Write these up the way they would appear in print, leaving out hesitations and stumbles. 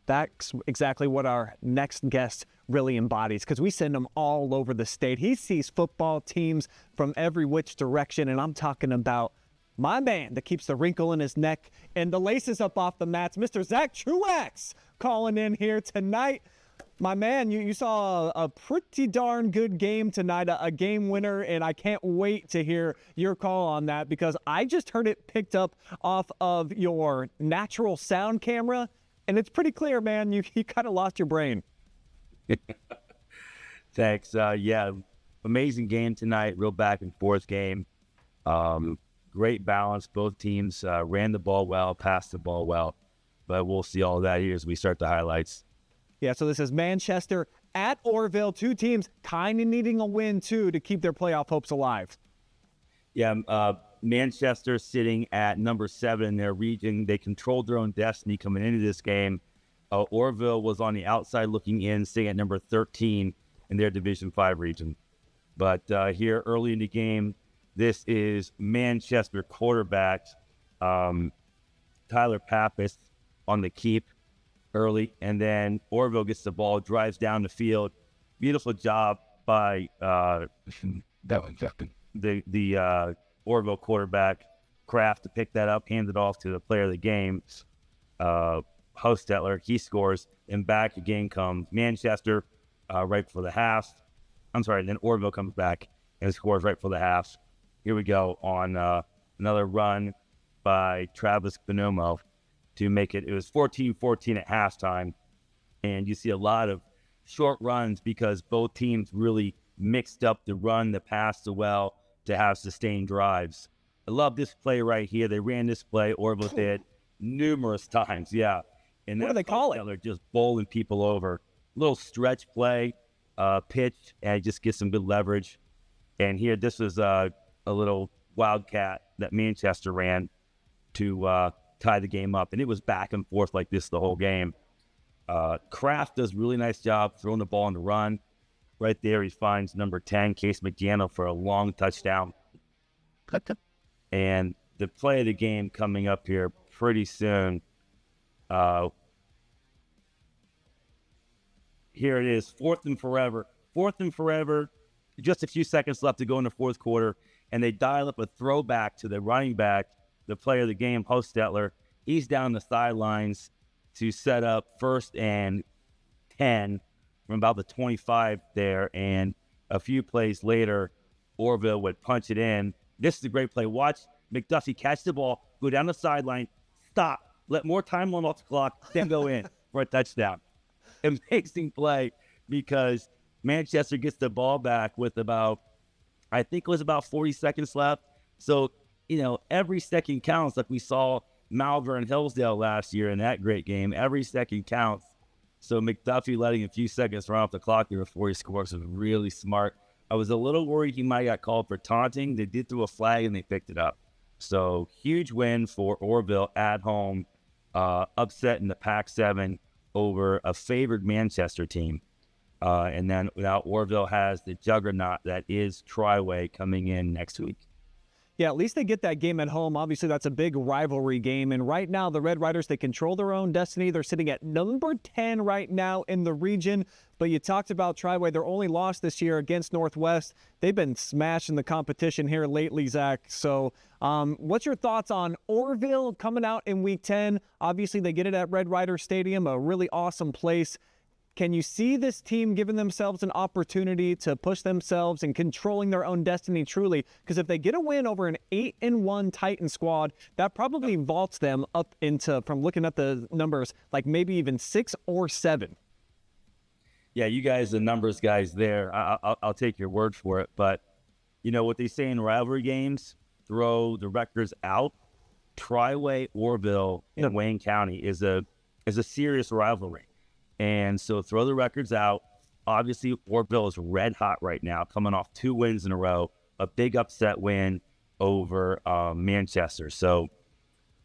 that's exactly what our next guest really embodies, because we send him all over the state. He sees football teams from every which direction, and I'm talking about my man that keeps the wrinkle in his neck and the laces up off the mats, Mr. Zach Truax, calling in here tonight. My man, you saw a pretty darn good game tonight, a game winner, and I can't wait to hear your call on that, because I just heard it picked up off of your natural sound camera, and it's pretty clear, man. You kind of lost your brain. Thanks. Yeah, amazing game tonight, real back and forth game. Great balance. Both teams ran the ball well, passed the ball well, but we'll see all that here as we start the highlights. Yeah, so this is Manchester at Orrville, two teams kind of needing a win, too, to keep their playoff hopes alive. Yeah, Manchester sitting at number 7 in their region. They controlled their own destiny coming into this game. Orrville was on the outside looking in, sitting at number 13 in their Division 5 region. But here early in the game, this is Manchester quarterback Tyler Pappas on the keep early, and then Orrville gets the ball, drives down the field. Beautiful job by the Orrville quarterback Kraft to pick that up, hand it off to the player of the game, Hostetler. He scores, and back again comes Manchester right before the half. I'm sorry, then Orrville comes back and scores right before the half. Here we go on another run by Travis Bonomo to make it. It was 14-14 at halftime, and you see a lot of short runs because both teams really mixed up the run, the pass, the well to have sustained drives. I love this play right here. They ran this play, Orrville did, numerous times, yeah. And what do they call it? They're just bowling people over. Little stretch play, pitch, and just get some good leverage. And here, this was a little wildcat that Manchester ran to tie the game up, and it was back and forth like this the whole game. Kraft does a really nice job throwing the ball on the run. Right there, he finds number 10, Case McDaniel, for a long touchdown. And the play of the game coming up here pretty soon. Here it is, 4th and forever. 4th and forever, just a few seconds left to go in the fourth quarter, and they dial up a throwback to the running back, the player of the game, Hostetler. He's down the sidelines to set up 1st and 10 from about the 25 there, and a few plays later, Orrville would punch it in. This is a great play. Watch McDuffie catch the ball, go down the sideline, stop, let more time on off the clock, then go in for a touchdown. Amazing play, because Manchester gets the ball back with about, I think it was about 40 seconds left. So, every second counts, like we saw Malvern and Hillsdale last year in that great game. Every second counts. So McDuffie letting a few seconds run off the clock there before he scores was really smart. I was a little worried he might have got called for taunting. They did throw a flag and they picked it up. So huge win for Orrville at home, upset in the Pac-7 over a favored Manchester team. And then now Orrville has the juggernaut that is Triway coming in next week. Yeah, at least they get that game at home. Obviously, that's a big rivalry game. And right now, the Red Riders, they control their own destiny. They're sitting at number 10 right now in the region. But you talked about Triway. Their only loss this year against Northwest. They've been smashing the competition here lately, Zach. So what's your thoughts on Orrville coming out in Week 10? Obviously, they get it at Red Rider Stadium, a really awesome place. Can you see this team giving themselves an opportunity to push themselves and controlling their own destiny truly? Because if they get a win over an 8-1 Titan squad, that probably vaults them up into, from looking at the numbers, like maybe even 6 or 7. Yeah, you guys, the numbers guys there, I'll take your word for it. But, what they say in rivalry games, throw the records out. Triway, Orrville, in Wayne County is a serious rivalry. And so throw the records out. Obviously, Orrville is red hot right now, coming off 2 wins in a row, a big upset win over Manchester. So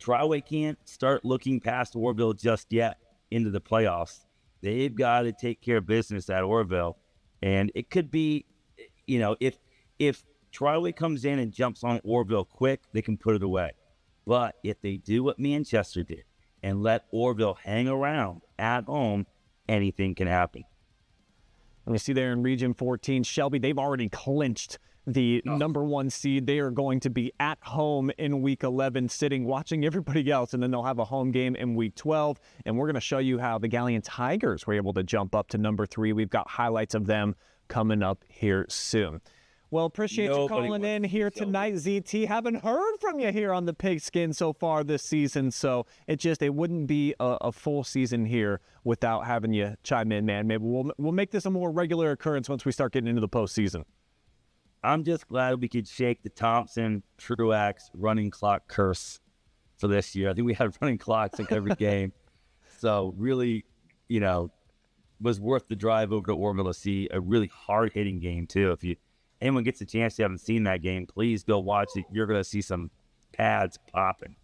Triway can't start looking past Orrville just yet into the playoffs. They've got to take care of business at Orrville. And it could be, if Triway comes in and jumps on Orrville quick, they can put it away. But if they do what Manchester did and let Orrville hang around, at home, anything can happen. And we see there in Region 14, Shelby, they've already clinched the number 1 seed. They are going to be at home in Week 11, watching everybody else, and then they'll have a home game in Week 12. And we're going to show you how the Galleon Tigers were able to jump up to number 3. We've got highlights of them coming up here soon. Well, appreciate you calling in here tonight, ZT. Haven't heard from you here on the Pigskin so far this season, so it wouldn't be a full season here without having you chime in, man. Maybe we'll make this a more regular occurrence once we start getting into the postseason. I'm just glad we could shake the Thompson Truax running clock curse for this year. I think we had running clocks in every game, so really, was worth the drive over to Orrville to see a really hard-hitting game too. If anyone gets a chance, you haven't seen that game, please go watch it. You're going to see some pads popping.